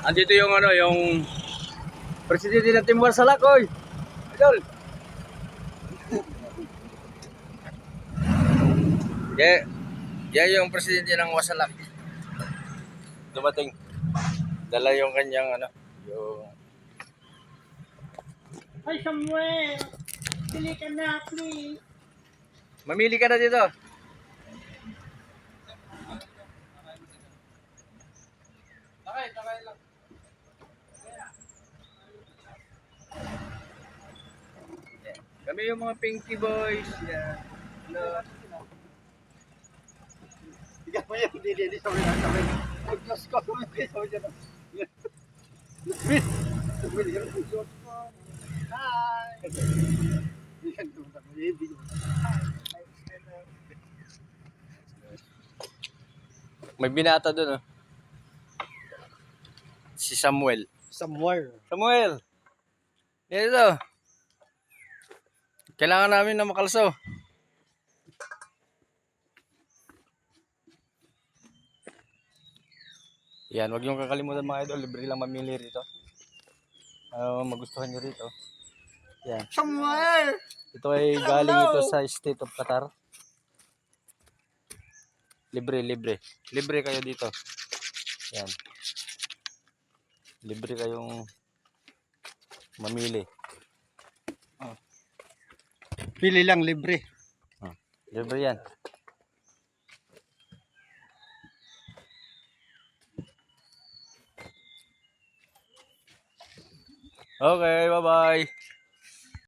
Andito yung ano, yung presidente ng Timor Salakoy. Idol. Yung presidente ng Wasalak. Dumating. Dala yung kanyang ano, yung... Hi Samuel! Pili ka na, please! Mamili ka na dito. Takay lang. Kami yung mga Pinky Boys. Yan. Hello. Bigyan mo yung hindi sabi na sabi. Diyos ko, sabi niya na. Hi! Bigyan ko sa mga May binata doon, oh. Si Samuel. Samuel. Samuel! Dito. Kailangan namin na makalso. Yan, wag niyong kakalimutan mga idol. Libre lang mamili rito. Magustuhan nyo rito. Yan. Samuel! Ito ay galing ito sa State of Qatar. Libre. Libre kayo dito. Yan. Libre kayong mamili. Pili lang, libre. Libre yan. Okay, bye-bye.